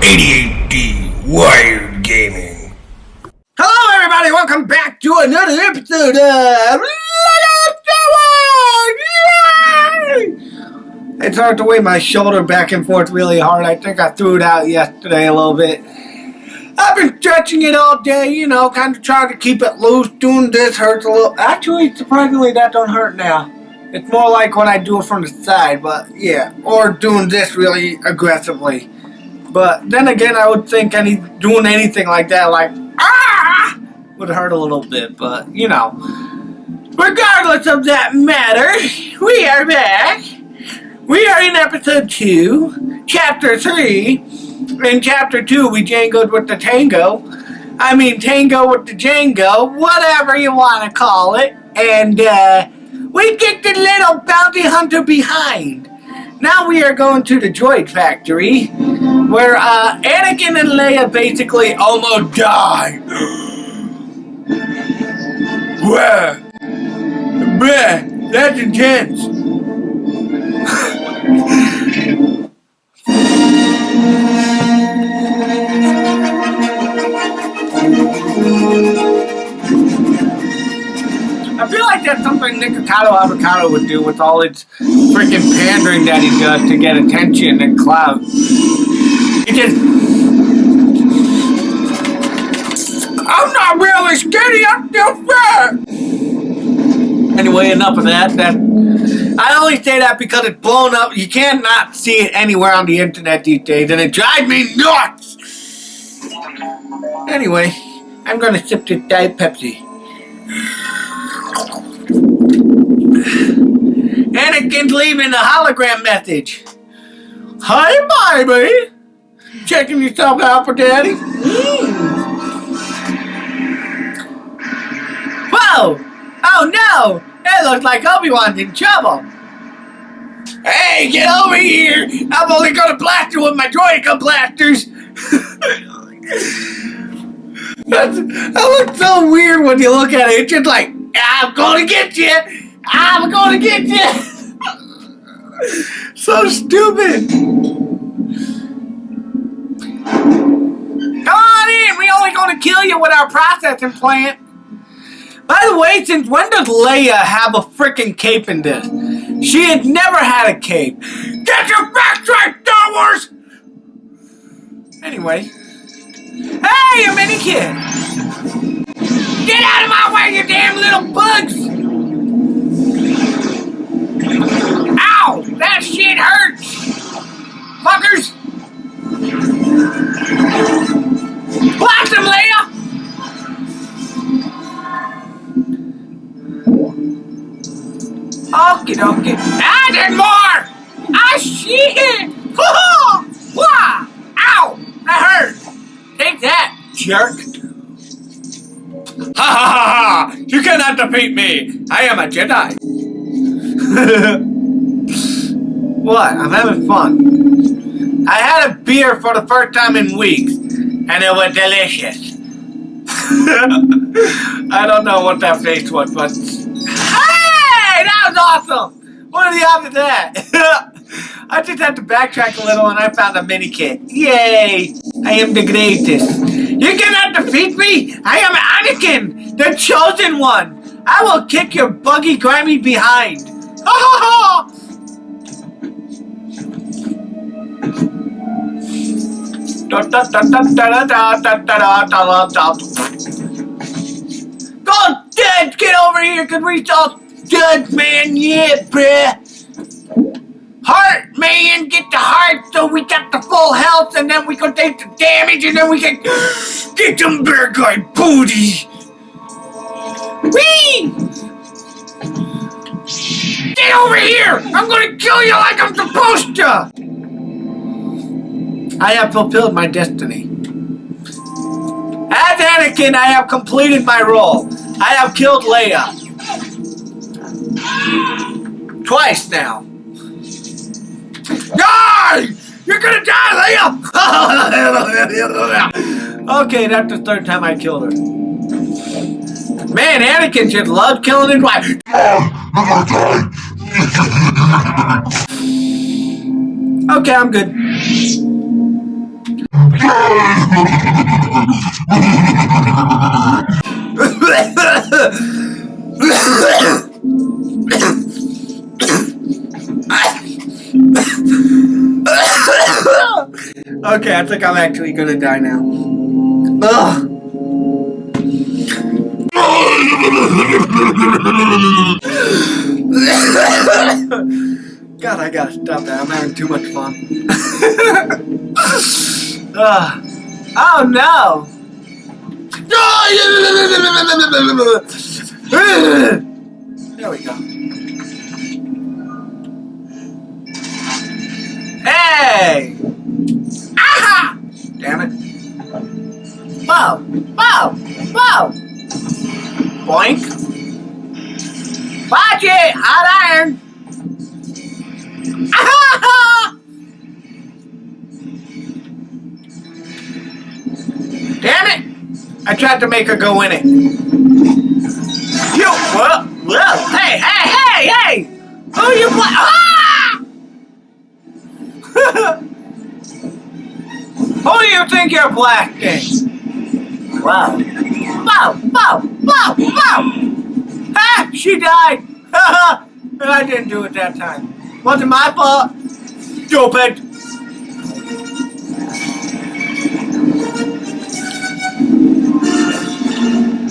ADHD Wired Gaming. Hello everybody, welcome back to another episode of It's hard to weigh my shoulder back and forth really hard. I think I threw it out yesterday a little bit. I've been stretching it all day, you know, kind of trying to keep it loose. Doing this hurts a little. Actually, surprisingly, that don't hurt now. It's more like when I do it from the side, but yeah. Or doing this really aggressively. But then again, I would think doing anything like that, would hurt a little bit. But, you know, regardless of that matter, we are back. We are in episode 2, chapter 3. In chapter 2, we jangoed with the tango. Tango with the Django, whatever you want to call it. And, we kicked the little bounty hunter behind. Now we are going to the droid factory, where Anakin and Leia basically almost die. Wow. Bruh, that's intense. I feel like that's something Nikocado Avocado would do with all its freaking pandering that he does to get attention and clout. He just... I'm not really skinny, I'm still fat! Anyway, enough of that. I only say that because it's blown up. You cannot see it anywhere on the internet these days, and it drives me nuts! Anyway, I'm gonna sip this Diet Pepsi. Anakin's leaving a hologram message. Hi, baby. Checking yourself out for daddy? Whoa! Oh no! It looks like Obi-Wan's in trouble. Hey, get over here! I'm only gonna blast you with my Droids blasters. That looks so weird when you look at it. It's just like, I'm gonna get you! I'm gonna get you! So stupid! Come on in! We only gonna kill you with our processing plant. By the way, since when does Leia have a freaking cape in this? She had never had a cape. Get your facts right, Star Wars! Anyway. Hey, you mini kid! Get out of my way, you damn little bugs! Ow! That shit hurts! Fuckers! Blast him, Leia! Okie dokie. Ah, there's more! Ah, shit! Wah! Ow! That hurt! Take that, jerk! Ha ha ha ha! You cannot defeat me! I am a Jedi! What? I'm having fun. I had a beer for the first time in weeks, and it was delicious. I don't know what that face was, but... Hey! That was awesome! What are the odds of that? I just had to backtrack a little and I found a mini kit. Yay! I am the greatest. You cannot defeat me! I am Anakin, the chosen one! I will kick your buggy, grimy behind! Ha ha ha! Go dead! Get over here, cause we all dead, man! Yeah, bruh! Heart, man! Get the heart so we got the full health, and then we can take the damage, and then we can get them bear guy booty! Whee! Get over here! I'm gonna kill you like I'm supposed to! I have fulfilled my destiny. As Anakin, I have completed my role. I have killed Leia. Twice now. Die! You're gonna die, Leia! Okay, that's the third time I killed her. Man, Anakin just loved killing his wife. Okay, I'm good. Okay, I think I'm actually gonna die now. Ugh. God, I gotta stop that. I'm having too much fun. Oh no! There we go. Hey! Aha! Damn it. Whoa! Whoa! Whoa! Boink. Watch it! Hot iron! Ah! Damn it! I tried to make her go in it. You! Whoa! Whoa! Hey! Hey! Hey! Hey! Who you play? Ah! Who do you think you're blasting? Wow. Wow! Wow! Wow! Wow! Ah! She died! I didn't do it that time. Wasn't my fault. Stupid!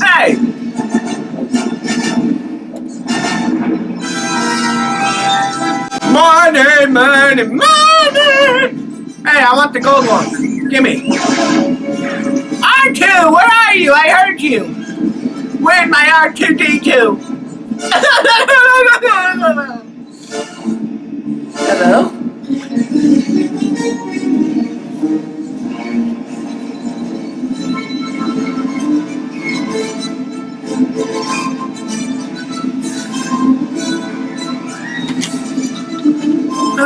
Hey! Money, money, money! Hey, I want the gold one. Gimme. R2, where are you? I heard you. Where's my R2D2? Hello?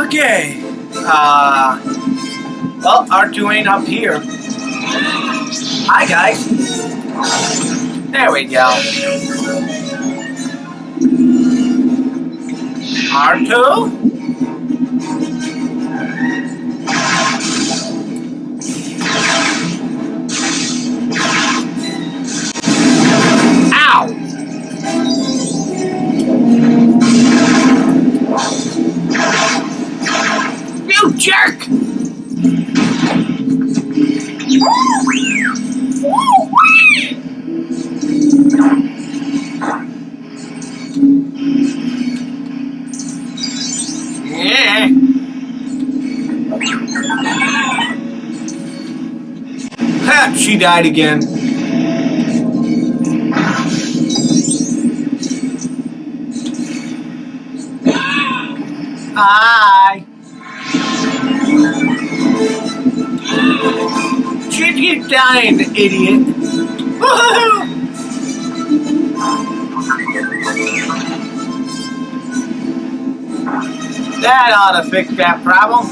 Okay. Well, R2 ain't up here. Hi, guys. There we go. R2? Ow! You jerk! Yeah. Ha! She died again. Hi. She keeps dying, idiot. Woohoo! That ought to fix that problem.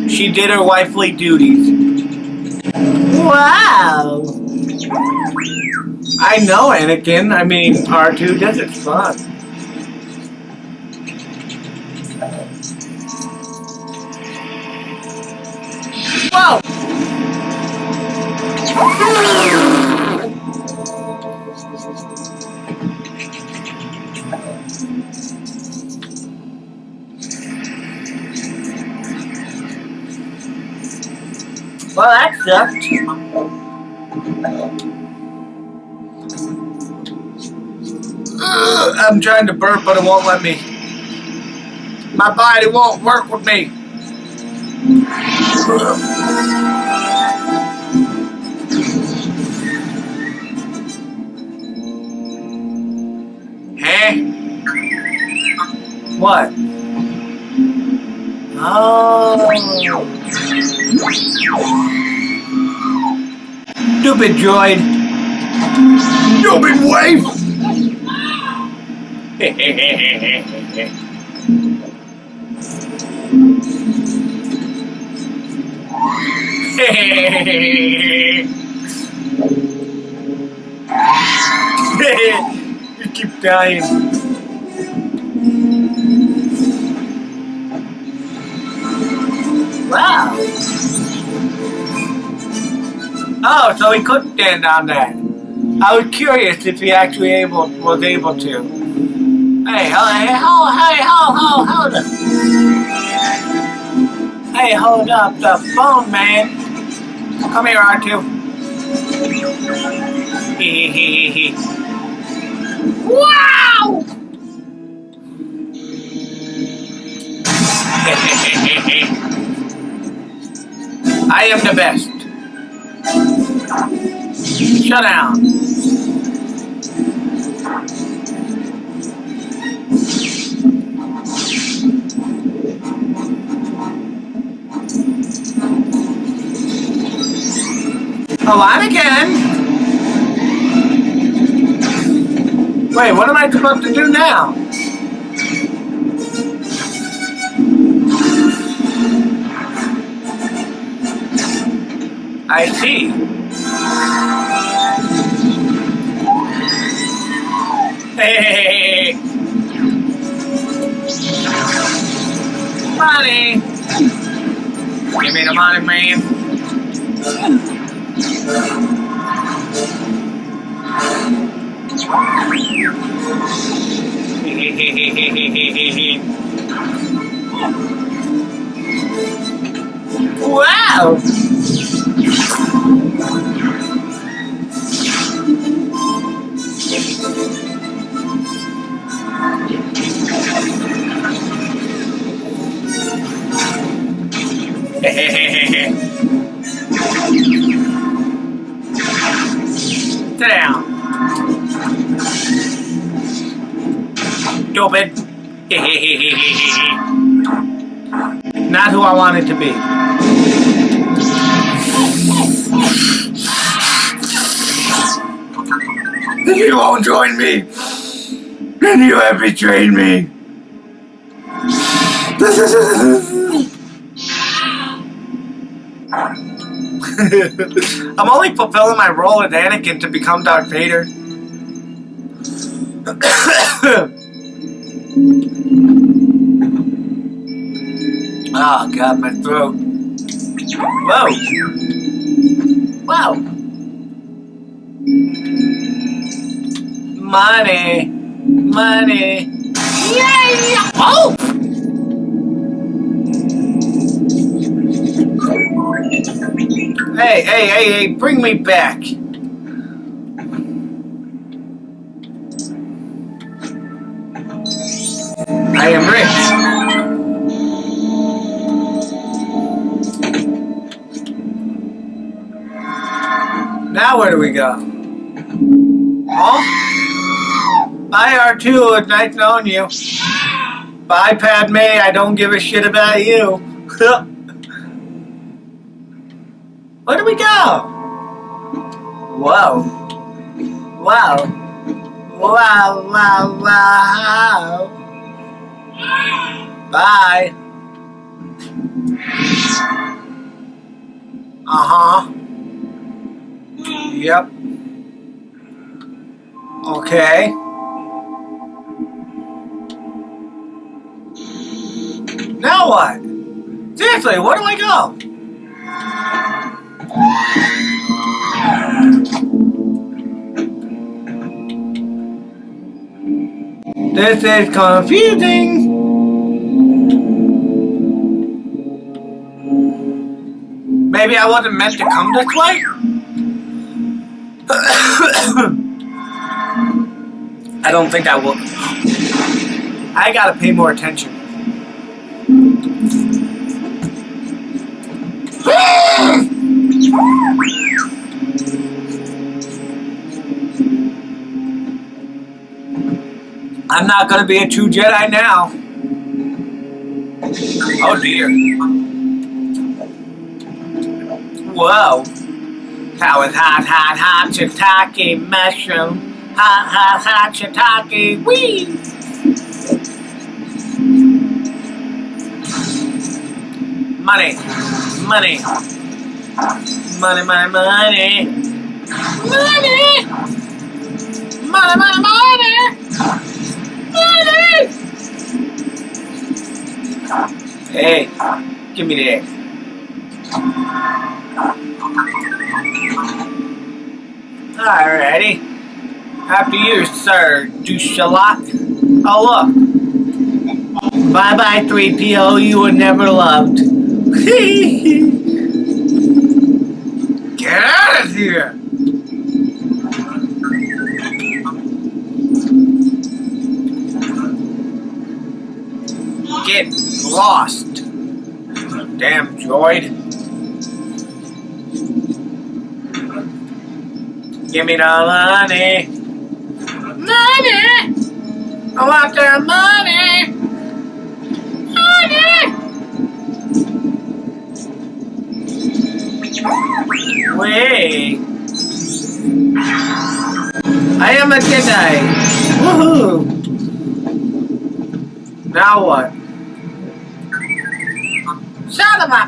She did her wifely duties. Wow! I know, Anakin. I mean, R2 does it fun. Whoa! Well, that sucked. I'm trying to burp, but it won't let me. My body won't work with me. Hey? What? Oh. Stupid droid. Stupid wife. dying. Wow. Oh, so he could stand on that. I was curious if he actually was able to. Hey, hold up. Hey, hold up the phone, man. Come here, R2. Wow! I am the best. Shut down. Oh, on again. Wait, what am I supposed to do now? I see. Hey, money. Give me the money, man. Wow. Sit down. Stupid. Not who I wanted to be. You won't join me. And you have betrayed me. I'm only fulfilling my role as Anakin to become Darth Vader. Oh God, my throat. Whoa. Wow. Money. Money. Yay! Oh! Hey, bring me back. I am rich. Now where do we go? Oh? Bye, R2. It's nice knowing you. Bye, Padme. I don't give a shit about you. Where do we go? Whoa. Wow. Wow, wow, wow. Bye. Uh-huh. Yep. Okay. Now what? Seriously, where do I go? This is confusing. Maybe I wasn't meant to come this way? I don't think I will. I gotta pay more attention. I'm not gonna be a true Jedi now. Oh dear. Whoa. That was hot, shiitake mushroom. Hot, shiitake, wee! Money. Money. Money, money, money. Money! Money, money, money! Money! Hey, give me that. Alrighty. After you, sir, douche-a-lot. Oh, look. Bye-bye, 3PO. You were never loved. Get out of here! Get lost. Damn droid. Give me the money. Money! I want the money! Money! Wait. I am a Jedi. Woohoo! Now what? Son of a...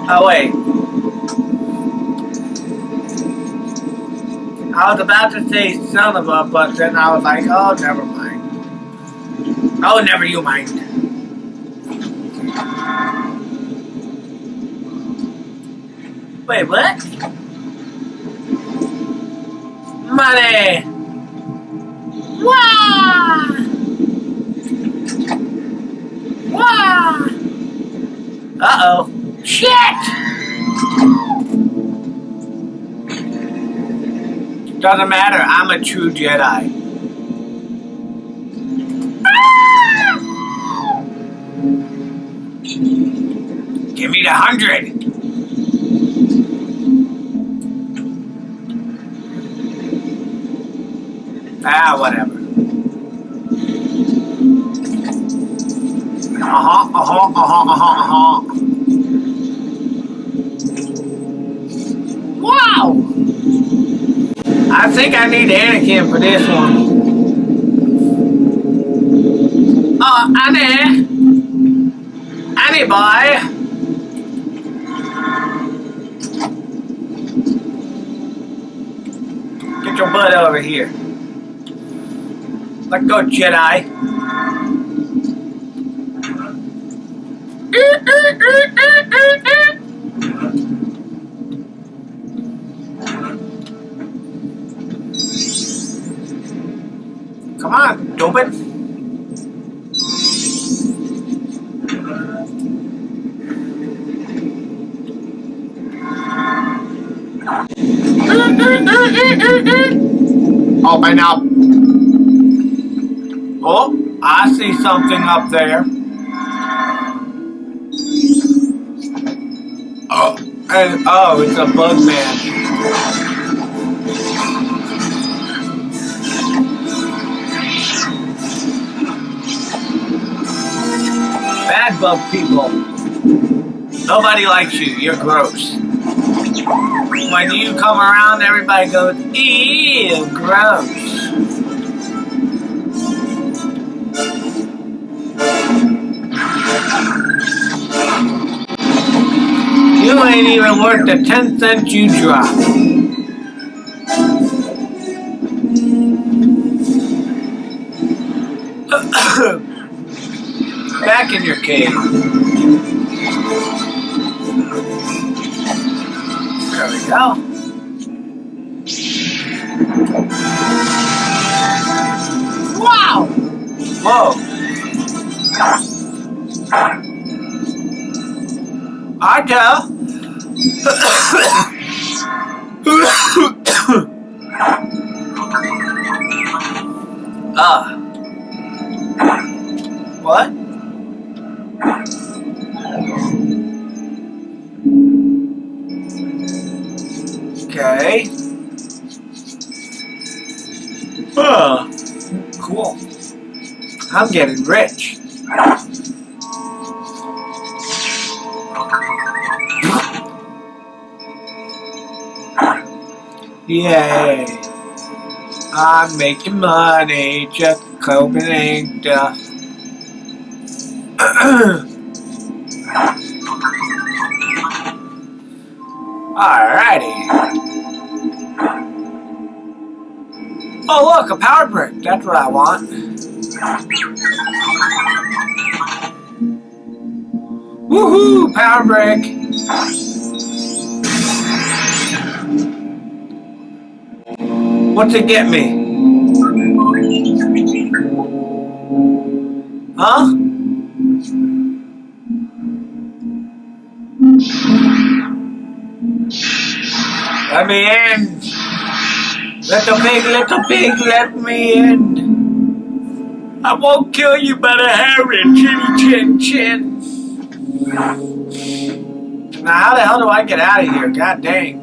Oh, wait. I was about to say son of a, but then I was like, oh, never mind. Oh, never you mind. Wait, what? Money! Wow! Wow! Uh-oh. Shit! Doesn't matter, I'm a true Jedi. Give me the 100! Ah, whatever. Wow! I think I need Anakin for this one. Oh, Annie! Annie boy! Get your butt over here. Let's go, Jedi. Come on, stupid. Open up. Oh, I see something up there. Oh, and oh, it's a bug man. Bad bug people. Nobody likes you. You're gross. When you come around, everybody goes, ew, gross. You ain't even worth the 10 cents you drop. Back in your cave. There we go. Wow! Whoa. I tell. What? Okay. Cool. I'm getting rich. Yay. I'm making money, just opening stuff. Alrighty. Oh look, a power brick. That's what I want. Woohoo! Power brick. What's it get me? Huh? Let me in. Little pig, let me in. I won't kill you by the hair and chinny chin. Now how the hell do I get out of here? God dang.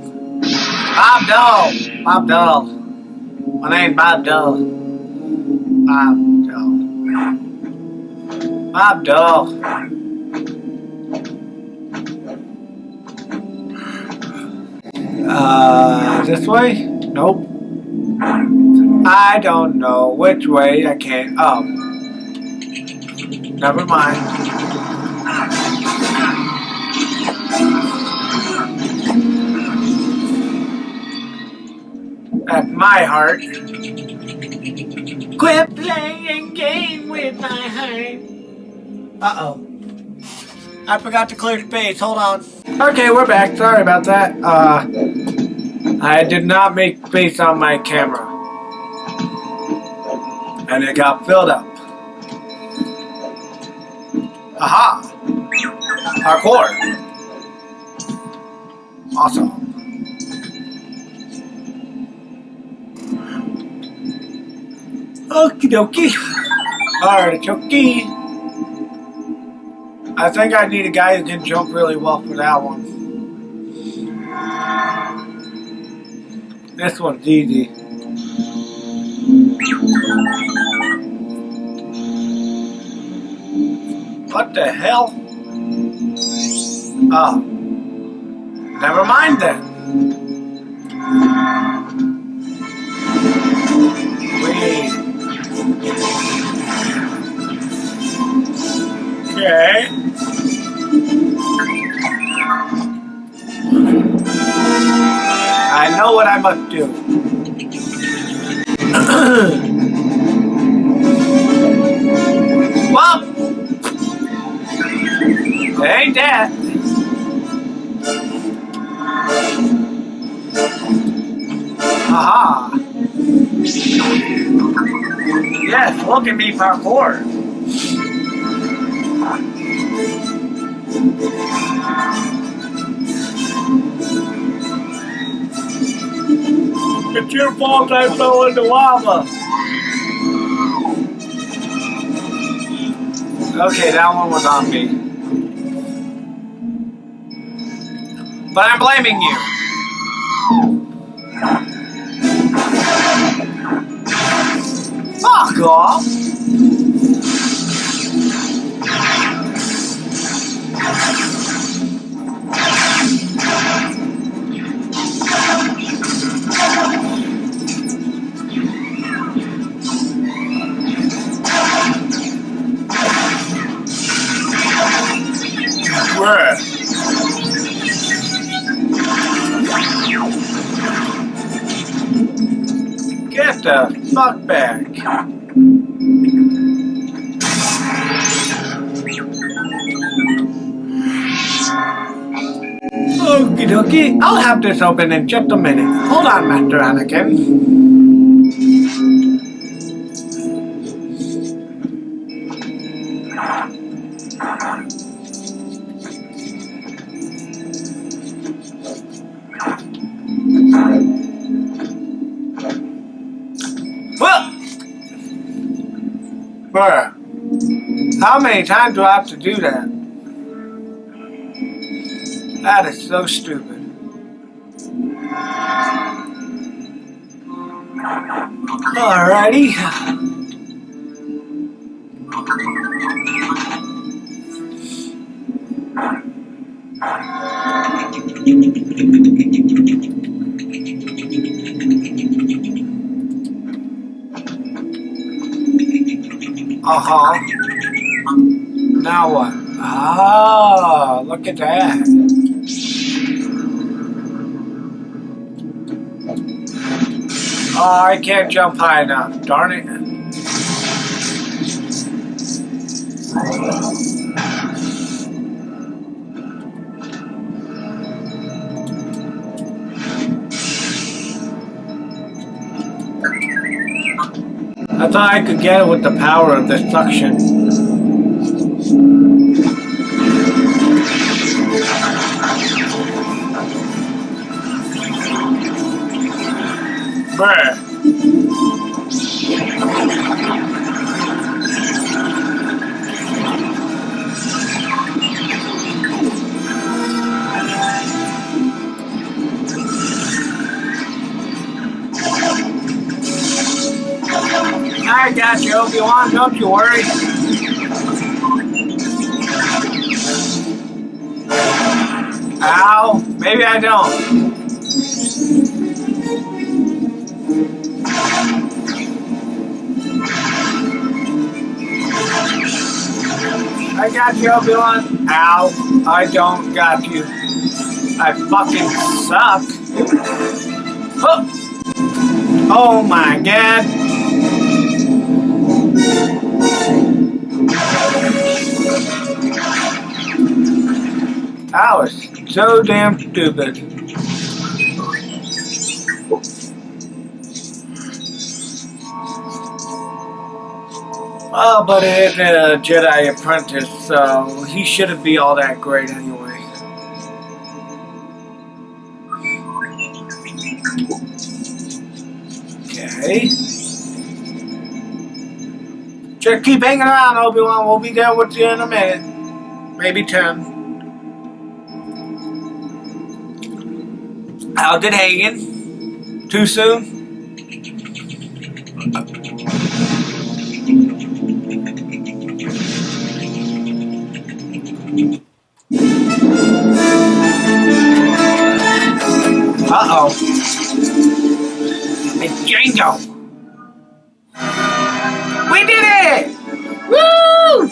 Bob Dole. Bob Dole. My name's Bob Dole. Bob Dole. Bob Dole. This way? Nope. I don't know which way. I can't. Oh. Never mind. That's my heart. Quit playing game with my heart. Uh-oh. I forgot to clear space. Hold on. Okay, we're back. Sorry about that. I did not make space on my camera. And it got filled up. Aha! Parkour. Awesome. Okie dokie. Artichoke. I think I need a guy who can jump really well for that one. This one's easy. What the hell? Oh. Never mind then. Wait. Okay. I know what I must do. Well, it ain't that. Aha. Yes, look at me parkour. It's your fault I fell into lava. Okay, that one was on me. But I'm blaming you. Fuck off. Where? Get the fuck back. Okie dokie. I'll have this open in just a minute. Hold on, Master Anakin. Well, bruh, how many times do I have to do that? That is so stupid. Alrighty. Uh-huh. Now what? Ah, look at that. Oh, I can't jump high enough. Darn it. I thought I could get it with the power of the suction. Bruh. I got you, Obi-Wan, don't you worry. Ow, maybe I don't. I got you, Obi-Wan. Ow, I don't got you. I fucking suck. Huh. Oh my god. That was so damn stupid. Oh, but it is a Jedi apprentice, so he shouldn't be all that great anyway. Okay. Just keep hanging around, Obi-Wan. We'll be there with you in a minute. Maybe 10. How did hanging? Too soon? Uh-oh. It's Django. We did it! Woo!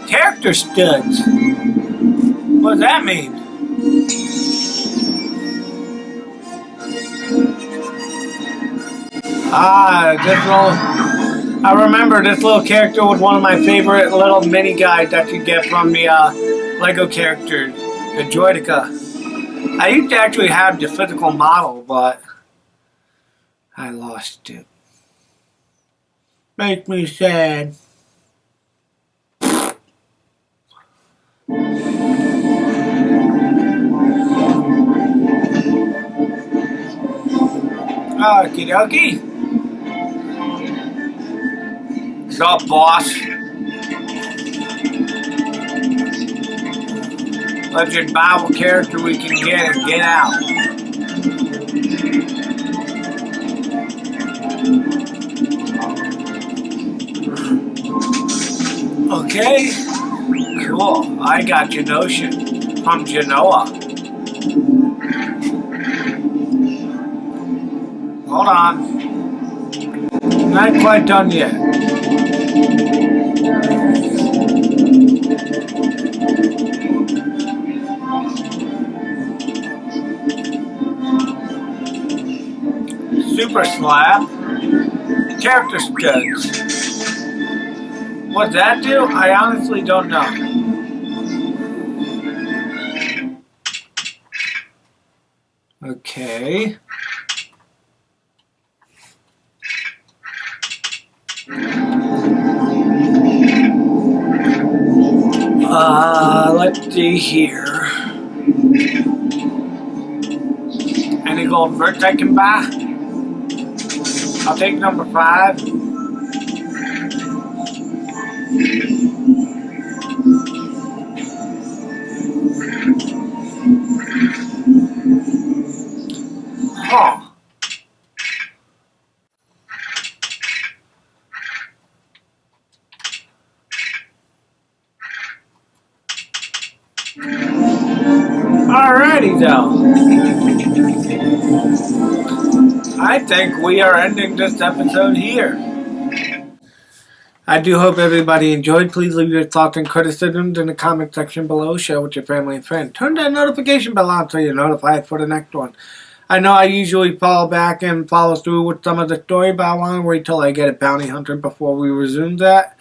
Character studs. What does that mean? I remember this little character was one of my favorite little mini guides that you get from the Lego characters, the Droidica. I used to actually have the physical model, but I lost it. Make me sad. Okie dokie. What's up, boss? Legend Bible character we can get and get out. Okay. Cool. I got your notion from Genoa. Hold on. Not quite done yet. Super slap. Character studs. What's that do? I honestly don't know. Okay. Let's see here. Any gold verts I can buy? I'll take number 5. Huh. Alrighty though. I think we are ending this episode here. I do hope everybody enjoyed. Please leave your thoughts and criticisms in the comment section below. Share with your family and friends. Turn that notification bell on so you're notified for the next one. I know I usually follow back and follow through with some of the story, but I want to wait till I get a bounty hunter before we resume that.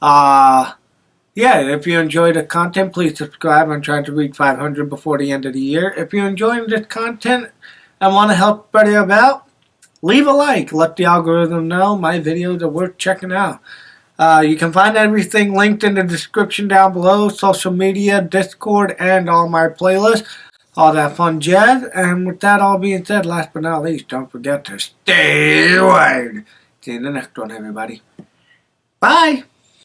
Yeah, if you enjoy the content, please subscribe. I'm trying to reach 500 before the end of the year. If you're enjoying this content and want to help spread it about, leave a like. Let the algorithm know my videos are worth checking out. You can find everything linked in the description down below. Social media, Discord, and all my playlists. All that fun jazz. And with that all being said, last but not least, don't forget to stay wired. See you in the next one, everybody. Bye.